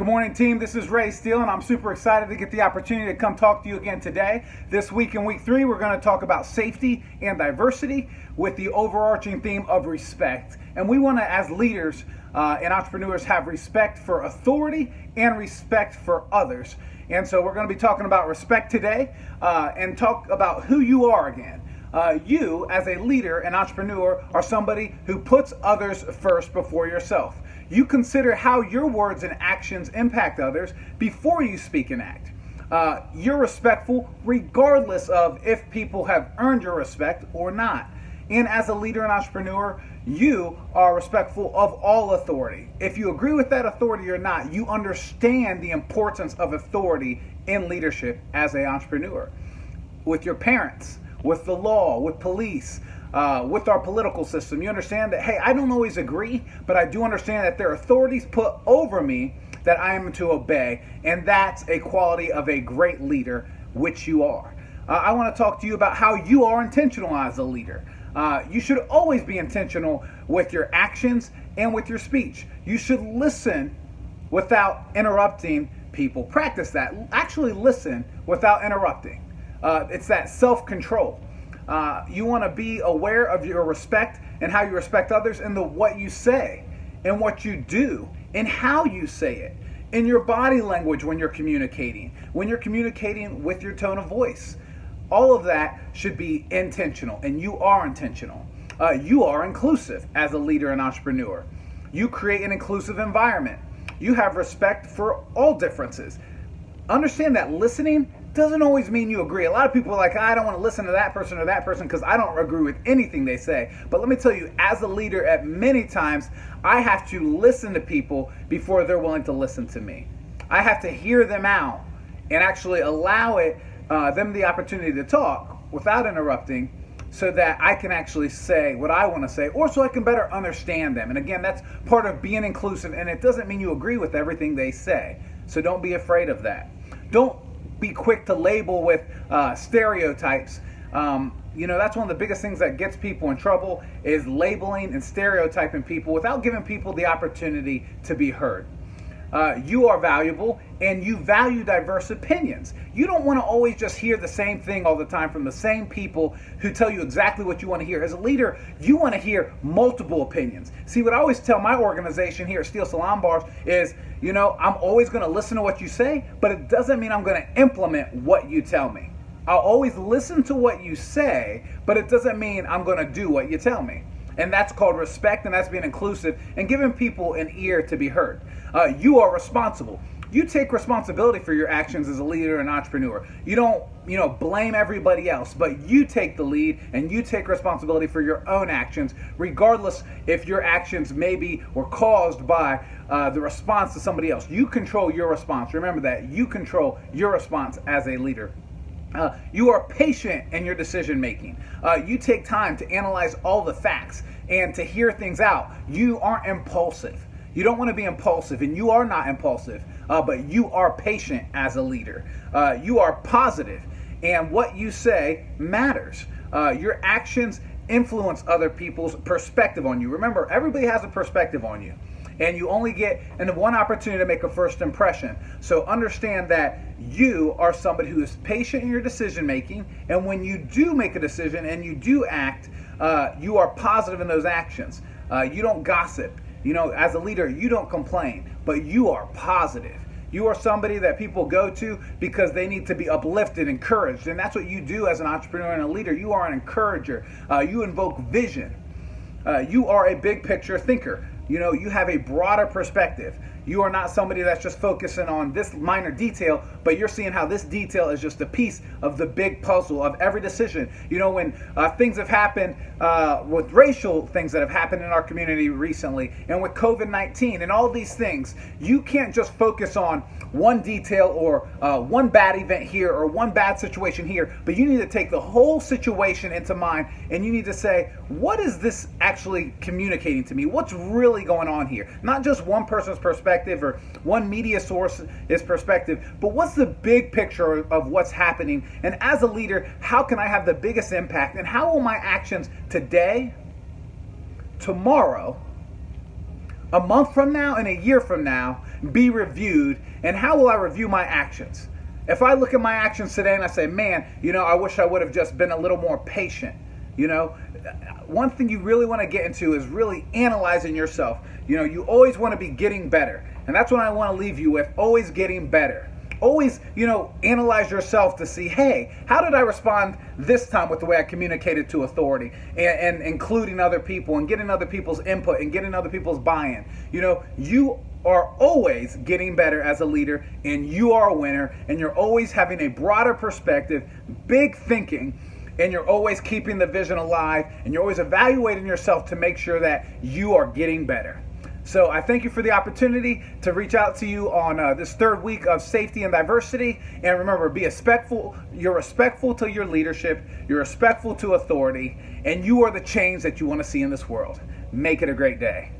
Good morning, team. This is Ray Steele, and I'm super excited to get the opportunity to come talk to you again today. This week in week 3, we're going to talk about safety and diversity with the overarching theme of respect. And we want to, as leaders and entrepreneurs, have respect for authority and respect for others. And so we're going to be talking about respect today and talk about who you are again. You, as a leader and entrepreneur, are somebody who puts others first before yourself. You consider how your words and actions impact others before you speak and act. You're respectful regardless of if people have earned your respect or not. And as a leader and entrepreneur, you are respectful of all authority. If you agree with that authority or not, you understand the importance of authority in leadership as an entrepreneur. With your parents, with the law, with police, with our political system, you understand that, hey, I don't always agree, but I do understand that there are authorities put over me that I am to obey, and that's a quality of a great leader, which you are. I want to talk to you about how you are intentional as a leader. You should always be intentional with your actions and with your speech. You should listen without interrupting people. Practice that. Actually listen without interrupting. It's that self-control. You want to be aware of your respect and how you respect others and what you say and what you do and how you say it, in your body language when you're communicating with your tone of voice. All of that should be intentional, and you are intentional. You are inclusive as a leader and entrepreneur. You create an inclusive environment. You have respect for all differences. Understand that listening doesn't always mean you agree. A lot of people are like, I don't want to listen to that person or that person because I don't agree with anything they say. But let me tell you, as a leader, at many times, I have to listen to people before they're willing to listen to me. I have to hear them out and actually allow them the opportunity to talk without interrupting, so that I can actually say what I want to say, or so I can better understand them. And again, that's part of being inclusive, and it doesn't mean you agree with everything they say. So don't be afraid of that. Don't be quick to label with stereotypes. That's one of the biggest things that gets people in trouble, is labeling and stereotyping people without giving people the opportunity to be heard. You are valuable, and you value diverse opinions. You don't want to always just hear the same thing all the time from the same people who tell you exactly what you want to hear. As a leader, you want to hear multiple opinions. See, what I always tell my organization here at Steel Salon Bars is, I'm always going to listen to what you say, but it doesn't mean I'm going to implement what you tell me. I'll always listen to what you say, but it doesn't mean I'm going to do what you tell me. And that's called respect, and that's being inclusive and giving people an ear to be heard. You are responsible. You take responsibility for your actions as a leader and entrepreneur. You don't, blame everybody else, but you take the lead and you take responsibility for your own actions, regardless if your actions maybe were caused by the response to somebody else. You control your response. Remember that. You control your response as a leader. You are patient in your decision making. You take time to analyze all the facts and to hear things out. You aren't impulsive. You don't want to be impulsive, and you are not impulsive, but you are patient as a leader. You are positive, and what you say matters. Your actions influence other people's perspective on you. Remember, everybody has a perspective on you, and you only get one opportunity to make a first impression. So understand that you are somebody who is patient in your decision making, and when you do make a decision and you do act, you are positive in those actions. You don't gossip. As a leader, you don't complain, but you are positive. You are somebody that people go to because they need to be uplifted, encouraged, and that's what you do as an entrepreneur and a leader. You are an encourager. You invoke vision. You are a big picture thinker. You have a broader perspective. You are not somebody that's just focusing on this minor detail, but you're seeing how this detail is just a piece of the big puzzle of every decision. When things have happened, with racial things that have happened in our community recently, and with COVID-19 and all these things, you can't just focus on one detail or one bad event here or one bad situation here, but you need to take the whole situation into mind, and you need to say, what is this actually communicating to me? What's really going on here? Not just one person's perspective or one media source's perspective, but what's the big picture of what's happening? And as a leader, how can I have the biggest impact? And how will my actions today, tomorrow, a month from now, and a year from now be reviewed, and how will I review my actions? If I look at my actions today and I say, man, I wish I would have just been a little more patient. One thing you really want to get into is really analyzing yourself. You always want to be getting better. And that's what I want to leave you with, always getting better. Always, analyze yourself to see, hey, how did I respond this time with the way I communicated to authority and including other people and getting other people's input and getting other people's buy-in. You are always getting better as a leader, and you are a winner, and you're always having a broader perspective, big thinking, and you're always keeping the vision alive, and you're always evaluating yourself to make sure that you are getting better. So I thank you for the opportunity to reach out to you on this third week of safety and diversity. And remember, be respectful. You're respectful to your leadership. You're respectful to authority. And you are the change that you want to see in this world. Make it a great day.